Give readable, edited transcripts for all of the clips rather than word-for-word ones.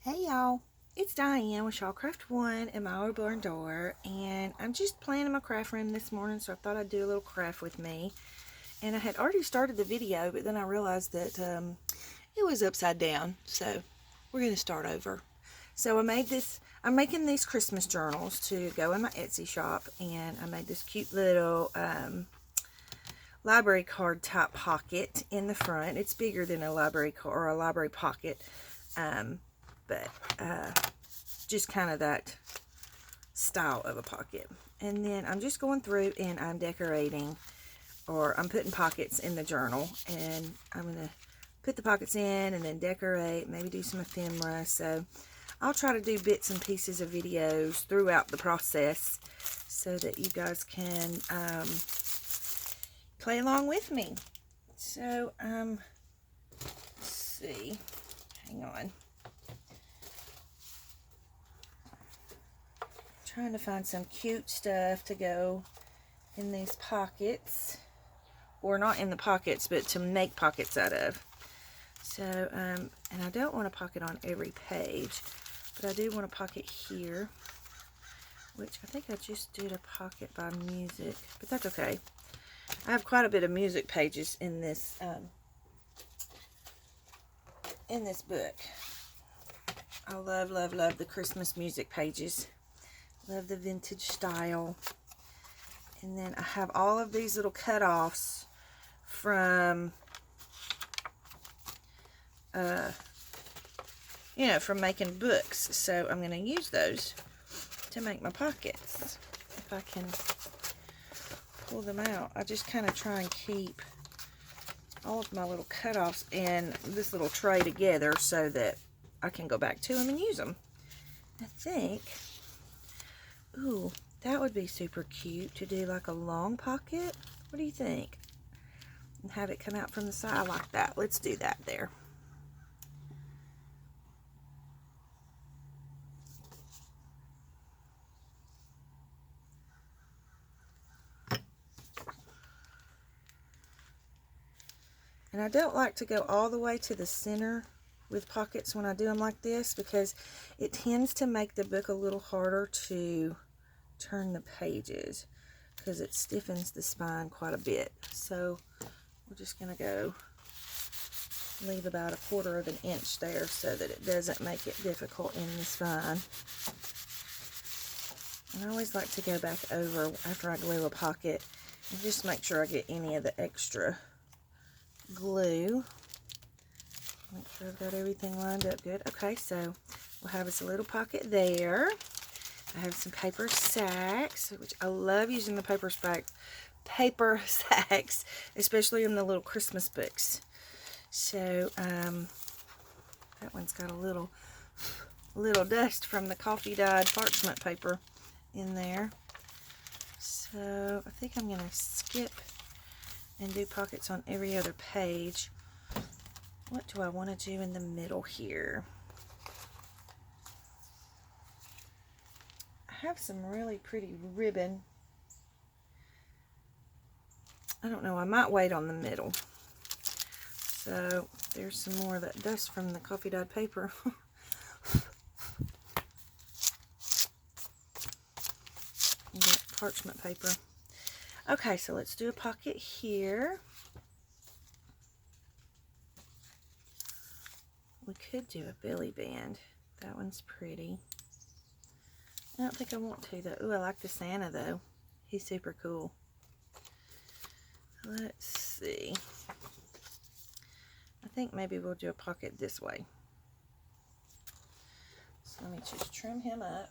Hey y'all, it's Diane with Shawcraft One in my old barn door, and I'm just planning my craft room this morning, so I thought I'd do a little craft with me. And I had already started the video, but then I realized that it was upside down, so we're going to start over. So I'm making these Christmas journals to go in my Etsy shop, and I made this cute little library card type pocket in the front. It's bigger than a library card or a library pocket. But just kind of that style of a pocket. And then I'm just going through and I'm decorating, or I'm putting pockets in the journal, and I'm going to put the pockets in and then decorate, maybe do some ephemera. So I'll try to do bits and pieces of videos throughout the process so that you guys can play along with me. So let's see, hang on. Trying to find some cute stuff to go in these pockets, or not in the pockets, but to make pockets out of. So and I don't want a pocket on every page, but I do want a pocket here, which I think I just did a pocket by music, but that's okay. I have quite a bit of music pages in this book. I love the Christmas music pages. Love the vintage style. And then I have all of these little cut-offs from from making books. So I'm going to use those to make my pockets, if I can pull them out. I just kind of try and keep all of my little cut-offs in this little tray together so that I can go back to them and use them. I think, ooh, that would be super cute to do like a long pocket. What do you think? And have it come out from the side. I like that. Let's do that there. And I don't like to go all the way to the center with pockets when I do them like this, because it tends to make the book a little harder to turn the pages, because it stiffens the spine quite a bit. So we're just going to go leave about 1/4 of an inch there so that it doesn't make it difficult in the spine. And I always like to go back over after I glue a pocket and just make sure I get any of the extra glue. Make sure I've got everything lined up good. Okay, so we'll have us a little pocket there. I have some paper sacks, which I love using the paper sacks, especially in the little Christmas books. So that one's got a little dust from the coffee dyed parchment paper in there. So I think I'm going to skip and do pockets on every other page. What do I want to do in the middle here? I have some really pretty ribbon. I don't know, I might wait on the middle. So there's some more of that dust from the coffee dyed paper. That parchment paper. Okay, so let's do a pocket here. We could do a belly band. That one's pretty. I don't think I want to though. Ooh, I like the Santa though. He's super cool. Let's see. I think maybe we'll do a pocket this way. So let me just trim him up.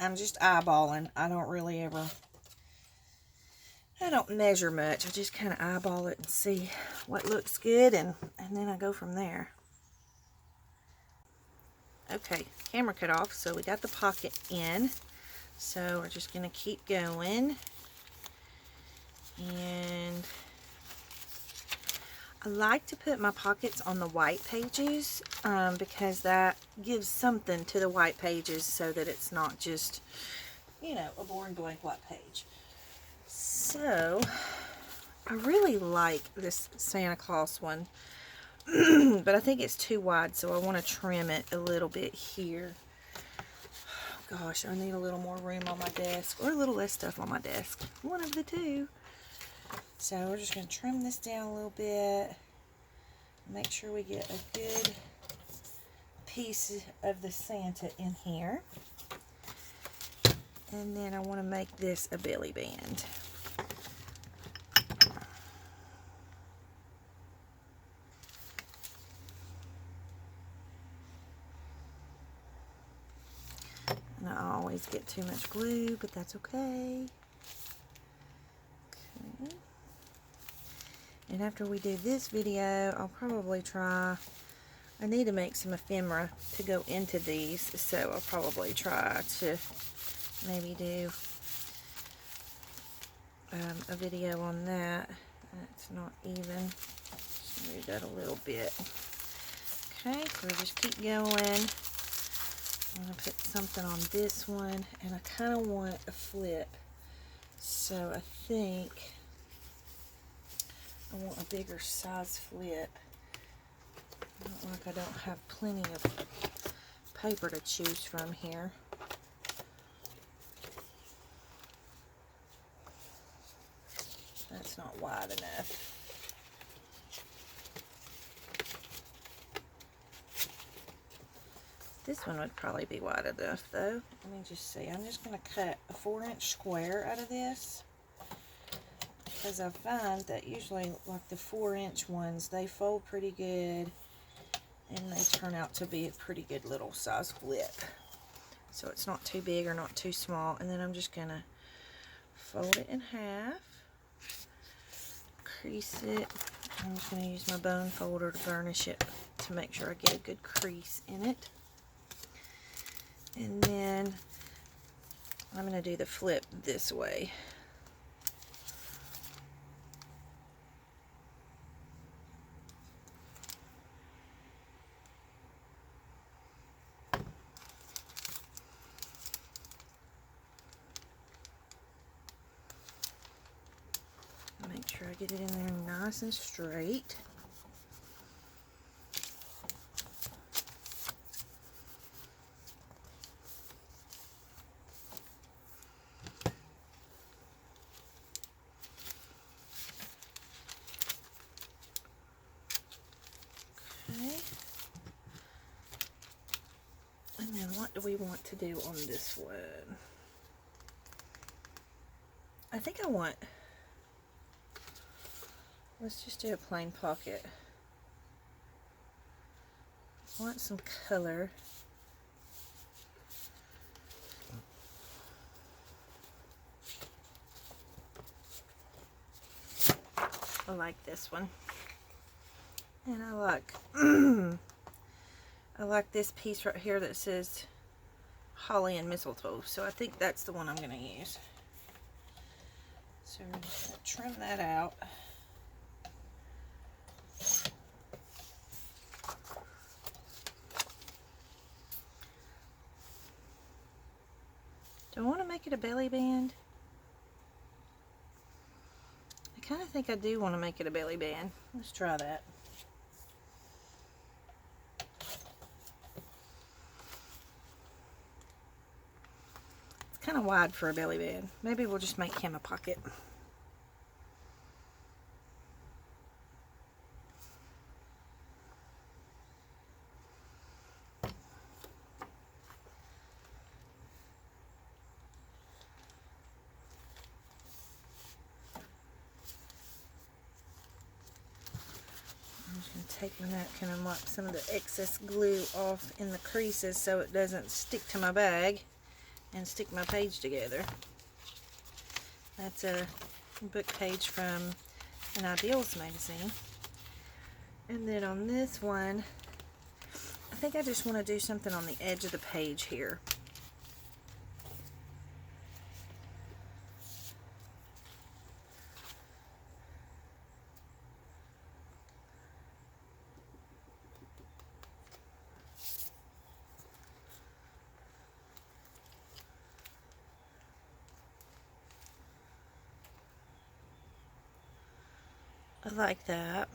I'm just eyeballing. I don't measure much. I just kind of eyeball it and see what looks good, and then I go from there. Okay, camera cut off, so we got the pocket in. So we're just going to keep going. And I like to put my pockets on the white pages because that gives something to the white pages so that it's not just, a boring blank white page. So I really like this Santa Claus one, but I think it's too wide, so I want to trim it a little bit here. Gosh, I need a little more room on my desk, or a little less stuff on my desk. One of the two. So we're just going to trim this down a little bit. Make sure we get a good piece of the Santa in here. And then I want to make this a belly band. And I always get too much glue, but that's okay. Okay. And after we do this video, I'll probably try, I need to make some ephemera to go into these, so I'll probably try to maybe do a video on that. That's not even. Just move that a little bit. Okay, so just keep going. I'm going to put something on this one, and I kind of want a flip. So I think I want a bigger size flip. Not like I don't have plenty of paper to choose from here. That's not wide enough. This one would probably be wide enough though. Let me just see. I'm just going to cut a 4-inch square out of this, because I find that usually like the 4-inch ones, they fold pretty good and they turn out to be a pretty good little size flip. So it's not too big or not too small. And then I'm just going to fold it in half, crease it. I'm just going to use my bone folder to burnish it to make sure I get a good crease in it. And then I'm going to do the flip this way. Make sure I get it in there nice and straight. Okay. And then what do we want to do on this one? I think I want, let's just do a plain pocket. I want some color. I like this one. And I like I like this piece right here that says holly and mistletoe. So I think that's the one I'm going to use. So we're just going to trim that out. Do I want to make it a belly band? I kind of think I do want to make it a belly band. Let's try that. It's kind of wide for a belly band. Maybe we'll just make him a pocket. I'm just going to take my napkin and wipe some of the excess glue off in the creases so it doesn't stick to my bag and stick my page together. That's a book page from an Ideals magazine. And then on this one, I think I just want to do something on the edge of the page here. I like that.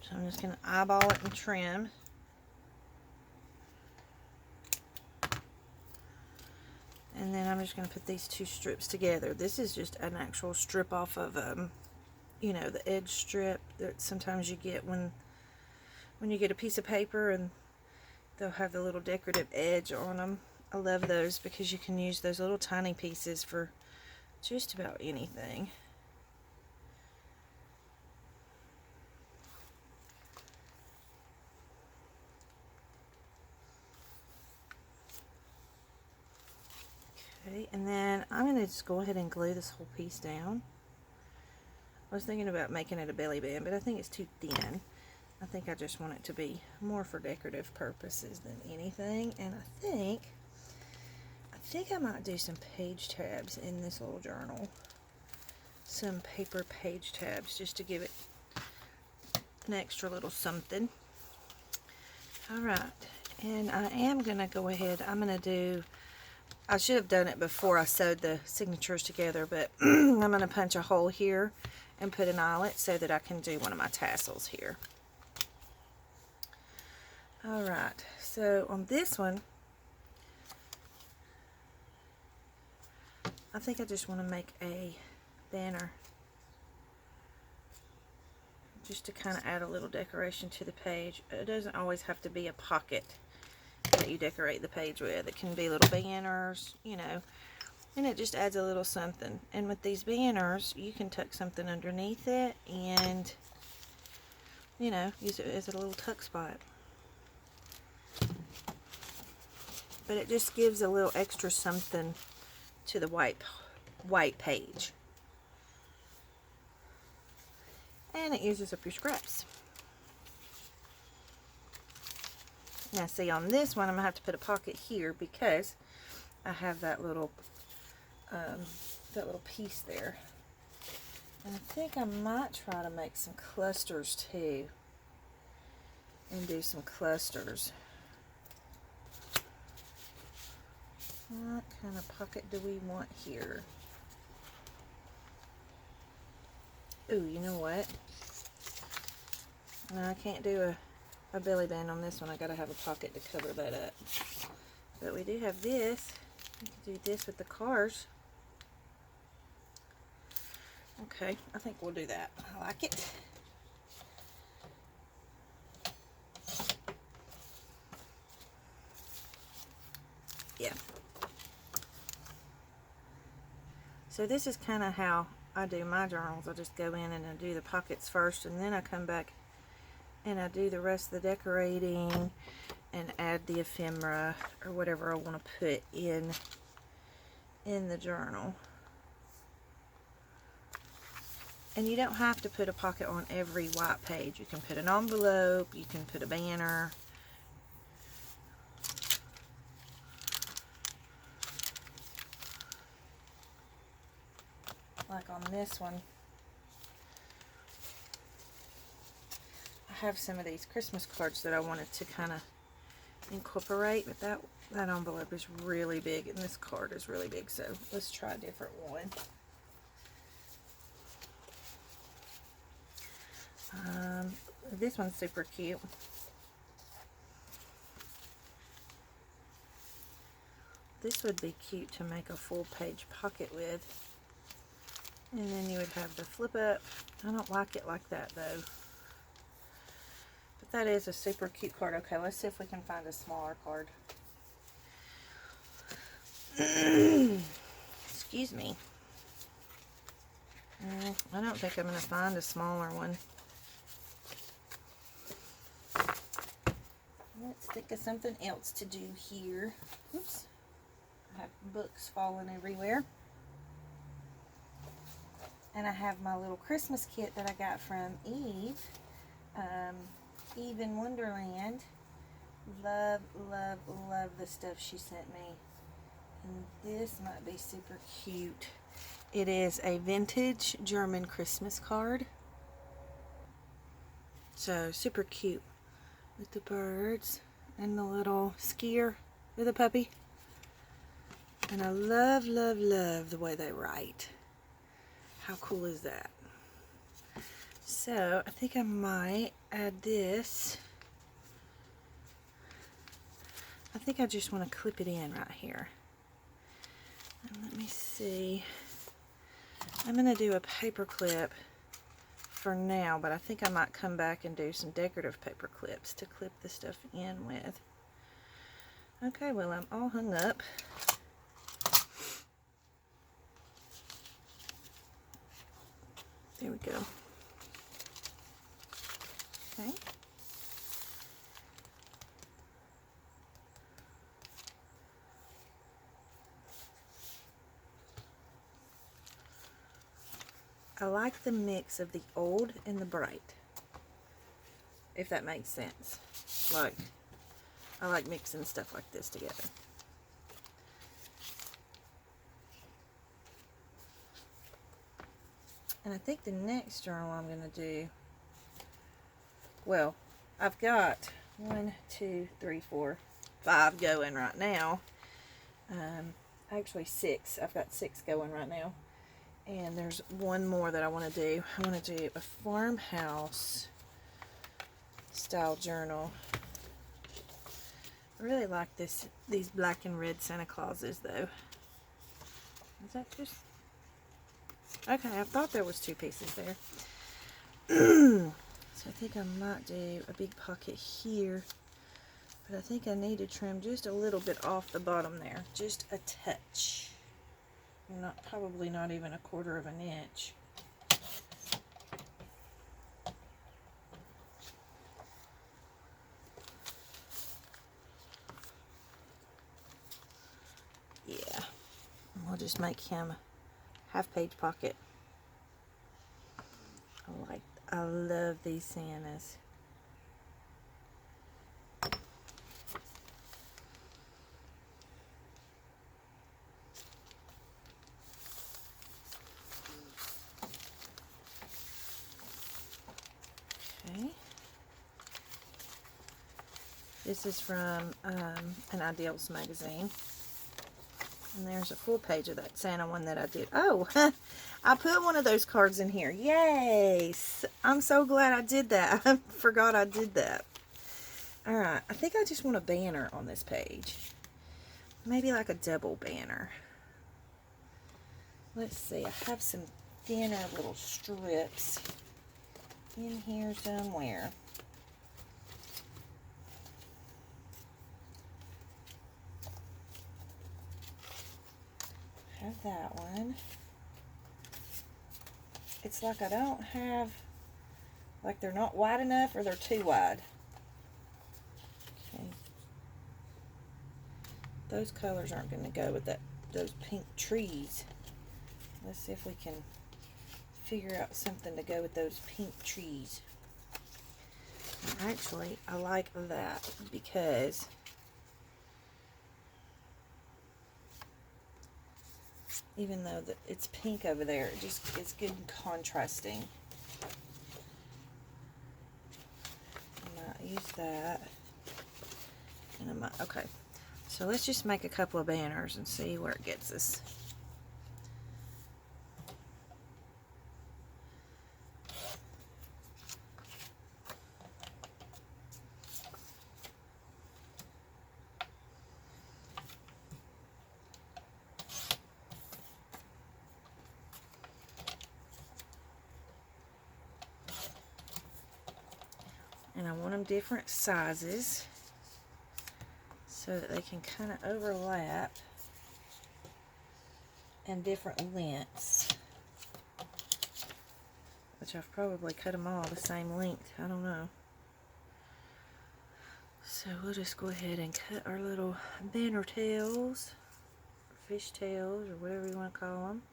So I'm just going to eyeball it and trim. And then I'm just going to put these two strips together. This is just an actual strip off of, you know, the edge strip that sometimes you get when you get a piece of paper and they'll have the little decorative edge on them. I love those because you can use those little tiny pieces for just about anything. Okay, and then I'm going to just go ahead and glue this whole piece down. I was thinking about making it a belly band, but I think it's too thin. I think I just want it to be more for decorative purposes than anything. And I think I might do some page tabs in this little journal. Some paper page tabs just to give it an extra little something. Alright, and I am going to go ahead, I should have done it before I sewed the signatures together, but I'm going to punch a hole here and put an eyelet so that I can do one of my tassels here. Alright, so on this one, I think I just want to make a banner just to kind of add a little decoration to the page. It doesn't always have to be a pocket that you decorate the page with. It can be little banners, you know, and it just adds a little something. And with these banners, you can tuck something underneath it and, you know, use it as a little tuck spot. But it just gives a little extra something to the white page. And it uses up your scraps. Now see, on this one I'm going to have to put a pocket here because I have that little piece there. And I think I might try to make some clusters too. And do some clusters. What kind of pocket do we want here? Ooh, you know what? No, I can't do a belly band on this one. I gotta have a pocket to cover that up. But we do have this. We can do this with the cars. Okay, I think we'll do that. I like it. Yeah. So this is kind of how I do my journals. I just go in and I do the pockets first, and then I come back and I do the rest of the decorating and add the ephemera or whatever I want to put in the journal. And you don't have to put a pocket on every white page. You can put an envelope, you can put a banner. Like on this one, I have some of these Christmas cards that I wanted to kind of incorporate, but that envelope is really big and this card is really big, so let's try a different one. This one's super cute. This would be cute to make a full page pocket with. And then you would have the flip up. I don't like it like that though. But that is a super cute card. Okay, let's see if we can find a smaller card. Excuse me. I don't think I'm going to find a smaller one. Let's think of something else to do here. Oops. I have books falling everywhere. And I have my little Christmas kit that I got from Eve. Eve in Wonderland. Love, love, love the stuff she sent me. And this might be super cute. It is a vintage German Christmas card. So super cute. With the birds and the little skier with a puppy. And I love, love, love the way they write. How cool is that? So I think I might add this. I think I just want to clip it in right here. And let me see. I'm going to do a paper clip for now, but I think I might come back and do some decorative paper clips to clip the stuff in with. Okay, well, I'm all hung up. There we go. Okay. I like the mix of the old and the bright, if that makes sense. Like, I like mixing stuff like this together. And I think the next journal I'm going to do, well, I've got 1, 2, 3, 4, 5 going right now. Actually 6. I've got 6 going right now. And there's one more that I want to do. I want to do a farmhouse style journal. I really like these black and red Santa Clauses though. Is that just... Okay, I thought there was 2 pieces there. So I think I might do a big pocket here. But I think I need to trim just a little bit off the bottom there. Just a touch. Probably not even 1/4 of an inch. Yeah. We'll just make him a half-page pocket. I love these Santas. Okay. This is from an Ideals magazine. And there's a full page of that Santa one that I did. Oh, I put one of those cards in here. Yay! I'm so glad I did that. I forgot I did that. Alright, I think I just want a banner on this page. Maybe like a double banner. Let's see, I have some thinner little strips in here somewhere. Have that one. It's like I don't have, like they're not wide enough or they're too wide. Okay. Those colors aren't going to go with those pink trees. Let's see if we can figure out something to go with those pink trees. Actually, I like that because even though it's pink over there, it's good contrasting. I might use that. And I might, okay. So let's just make a couple of banners and see where it gets us. And I want them different sizes so that they can kind of overlap, and different lengths, which I've probably cut them all the same length. I don't know. So we'll just go ahead and cut our little banner tails, or fish tails, or whatever you want to call them.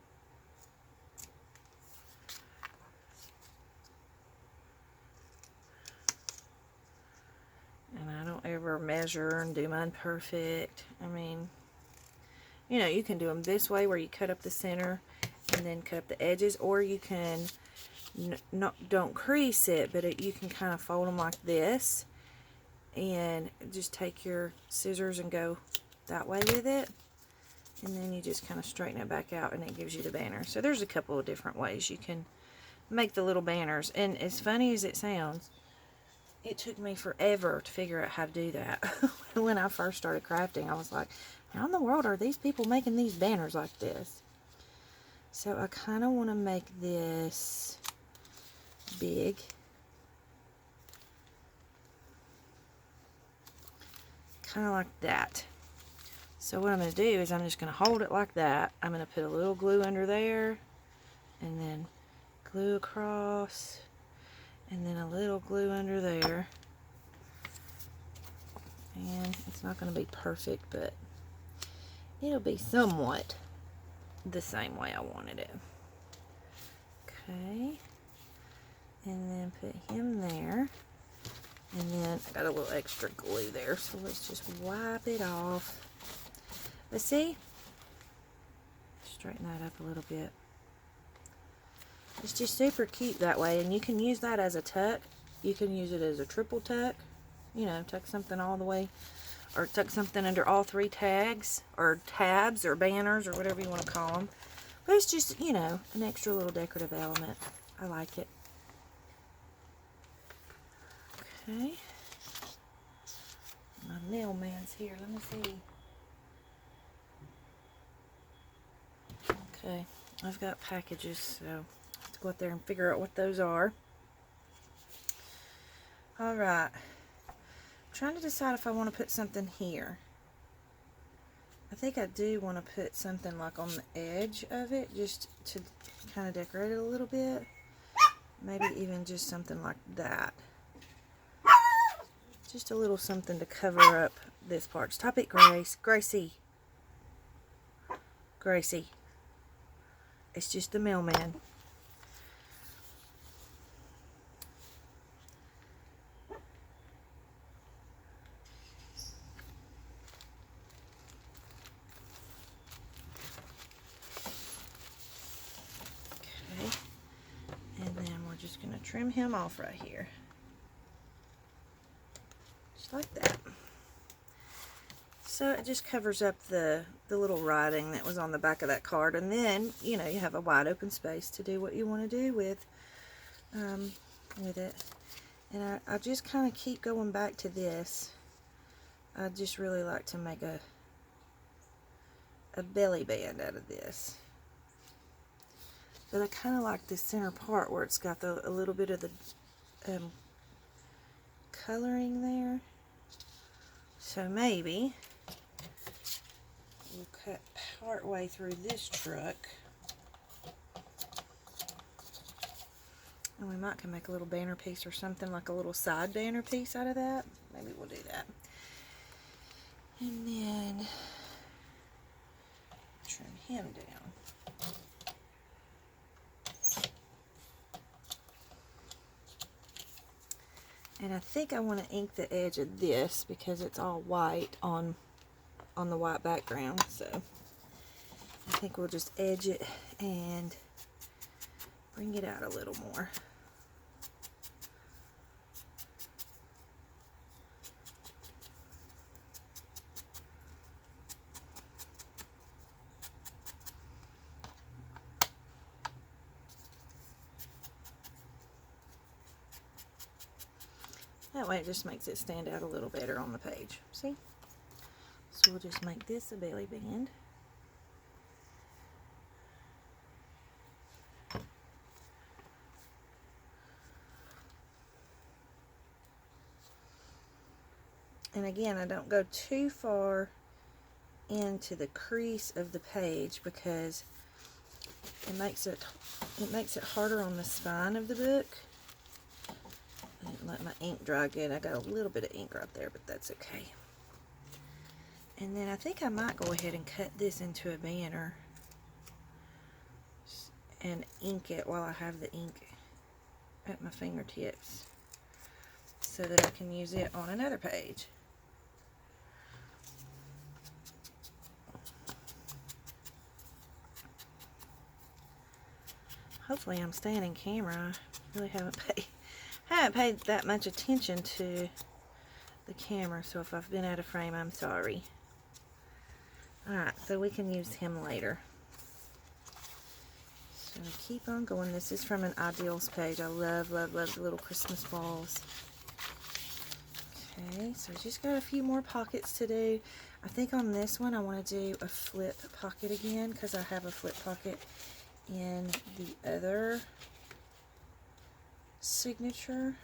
And I don't ever measure and do mine perfect. I mean, you know, you can do them this way where you cut up the center and then cut up the edges, or you can don't crease it, but you can kind of fold them like this and just take your scissors and go that way with it. And then you just kind of straighten it back out and it gives you the banner. So there's a couple of different ways you can make the little banners. And as funny as it sounds, it took me forever to figure out how to do that. When I first started crafting, I was like, how in the world are these people making these banners like this? So I kind of want to make this big. Kind of like that. So what I'm going to do is I'm just going to hold it like that. I'm going to put a little glue under there, and then glue across, and then a little glue under there. And it's not going to be perfect, but it'll be somewhat the same way I wanted it. Okay. And then put him there. And then I got a little extra glue there, so let's just wipe it off. Let's see. Straighten that up a little bit. It's just super cute that way, and you can use that as a tuck. You can use it as a triple tuck. You know, tuck something all the way, or tuck something under all three tags, or tabs, or banners, or whatever you want to call them. But it's just, you know, an extra little decorative element. I like it. Okay. My mailman's here. Let me see. Okay, I've got packages, so I have to go out there and figure out what those are. Alright, I'm trying to decide if I want to put something here. I think I do want to put something like on the edge of it, just to kind of decorate it a little bit. Maybe even just something like that. Just a little something to cover up this part. Stop it, Grace. Gracie. Gracie. It's just the mailman. Okay. And then we're just going to trim him off right here. Just like that. So it just covers up the little writing that was on the back of that card, and then, you know, you have a wide open space to do what you want to do with it. And I just kind of keep going back to this. I just really like to make a belly band out of this. But I kind of like this center part where it's got a little bit of the coloring there. So maybe we'll cut part way through this truck. And we might can make a little banner piece or something, like a little side banner piece out of that. Maybe we'll do that. And then trim him down. And I think I want to ink the edge of this because it's all white on the white background. So I think we'll just edge it and bring it out a little more. That way it just makes it stand out a little better on the page. See? So we'll just make this a belly band. And again, I don't go too far into the crease of the page because it makes it harder on the spine of the book. I didn't let my ink dry good. I got a little bit of ink right there, but that's okay. And then I think I might go ahead and cut this into a banner and ink it while I have the ink at my fingertips so that I can use it on another page. Hopefully I'm staying in camera. I really haven't paid that much attention to the camera, so if I've been out of frame, I'm sorry. Alright, so we can use him later. So keep on going. This is from an Ideals page. I love, love, love the little Christmas balls. Okay, so just got a few more pockets to do. I think on this one I want to do a flip pocket again because I have a flip pocket in the other signature.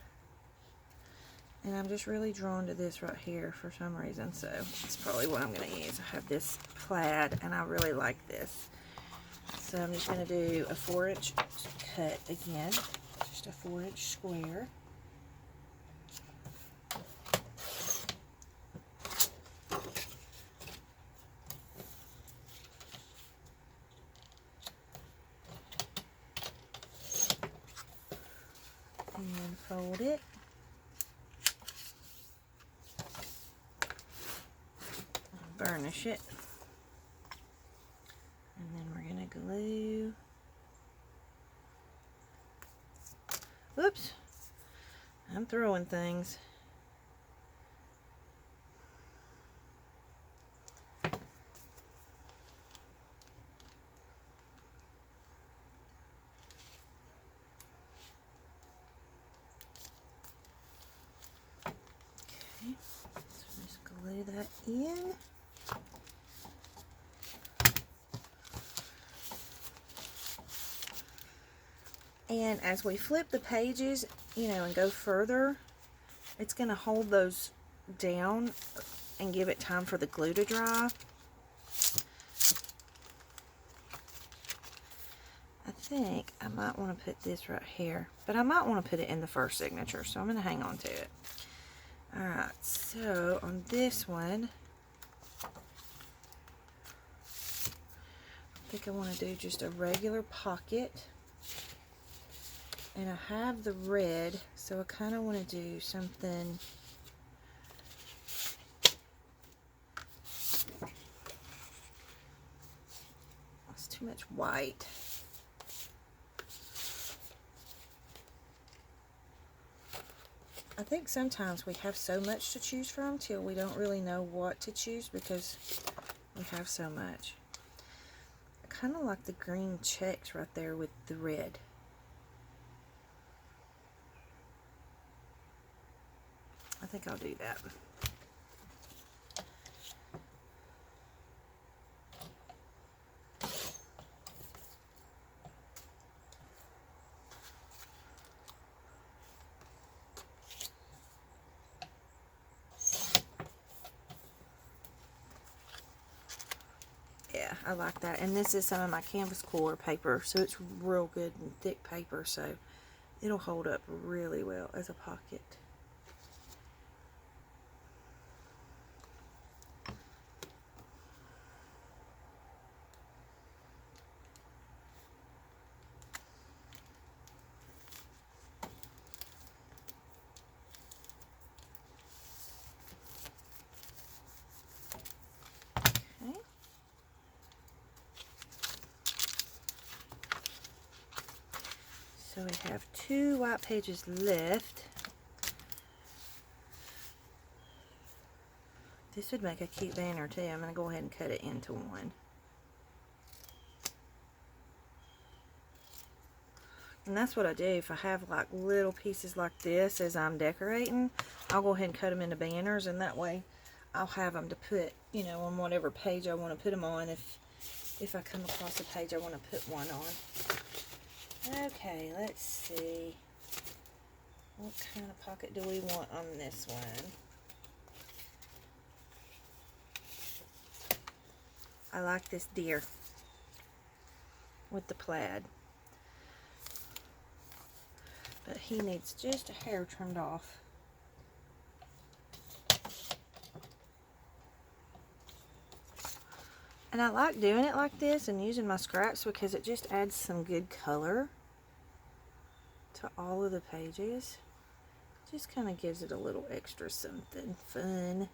And I'm just really drawn to this right here for some reason, so it's probably what I'm going to use. I have this plaid, and I really like this. So I'm just going to do a 4-inch cut again, just a 4-inch square. And fold it. Burnish it, and then we're going to glue. Oops, I'm throwing things. Okay, so just glue that in. And as we flip the pages, you know, and go further, it's going to hold those down and give it time for the glue to dry. I think I might want to put this right here, but I might want to put it in the first signature, so I'm going to hang on to it. Alright, so on this one, I think I want to do just a regular pocket. And I have the red, so I kind of want to do something. It's too much white. I think sometimes we have so much to choose from till we don't really know what to choose because we have so much. I kind of like the green checks right there with the red. I think I'll do that. Yeah, I like that. And this is some of my canvas core paper, so it's real good and thick paper, so it'll hold up really well as a pocket. So we have 2 white pages left. This would make a cute banner too. I'm going to go ahead and cut it into one. And that's what I do. If I have like little pieces like this as I'm decorating, I'll go ahead and cut them into banners, and that way I'll have them to put, you know, on whatever page I want to put them on if I come across a page I want to put one on. Okay, let's see. What kind of pocket do we want on this one? I like this deer with the plaid. But he needs just a hair trimmed off. And I like doing it like this and using my scraps because it just adds some good color to all of the pages. Just kind of gives it a little extra something fun.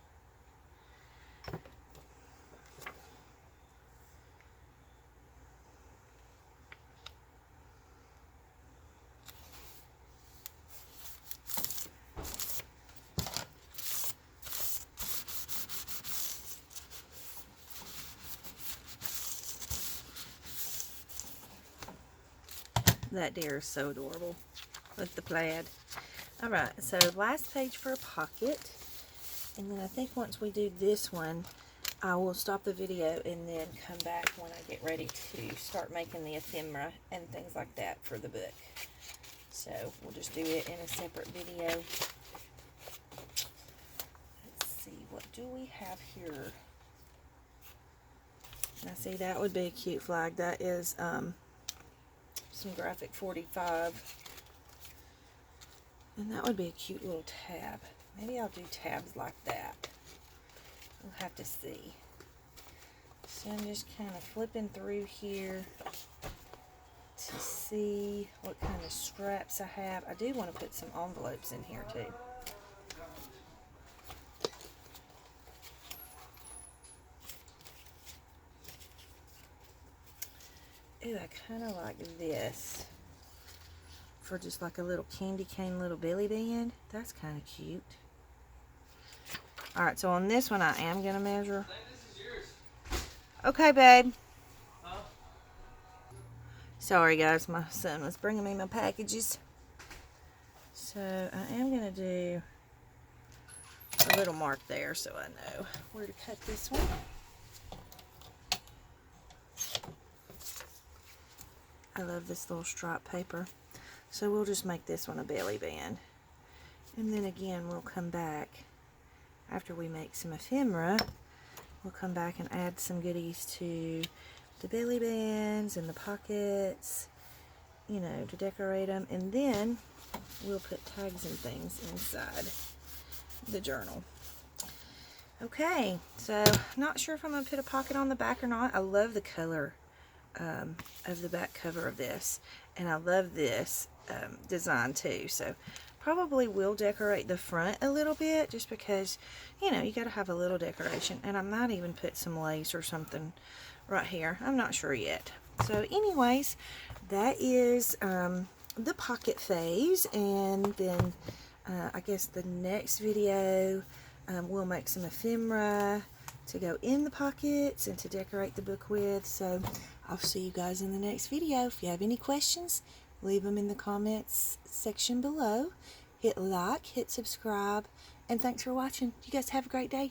That deer is so adorable with the plaid. Alright, so last page for a pocket. And then I think once we do this one, I will stop the video and then come back when I get ready to start making the ephemera and things like that for the book. So we'll just do it in a separate video. Let's see, what do we have here? Now see, that would be a cute flag. That is some graphic 45. And that would be a cute little tab. Maybe I'll do tabs like that. We'll have to see. So I'm just kind of flipping through here to see what kind of straps I have. I do want to put some envelopes in here too. Ooh, I kind of like this for just like a little candy cane little belly band. That's kind of cute. Alright, so on this one I am going to measure. Okay, babe. Huh? Sorry, guys. My son was bringing me my packages. So I am going to do a little mark there so I know where to cut this one. I love this little stripe paper. So we'll just make this one a belly band. And then again, we'll come back after we make some ephemera. We'll come back and add some goodies to the belly bands and the pockets, you know, to decorate them. And then we'll put tags and things inside the journal. Okay, so not sure if I'm going to put a pocket on the back or not. I love the color of the back cover of this. And I love this design too. So probably will decorate the front a little bit just because, you know, you got to have a little decoration. And I might even put some lace or something right here. I'm not sure yet. So anyways, that is the pocket phase. And then I guess the next video we'll make some ephemera to go in the pockets and to decorate the book with. So I'll see you guys in the next video. If you have any questions, leave them in the comments section below. Hit like, hit subscribe, and thanks for watching. You guys have a great day.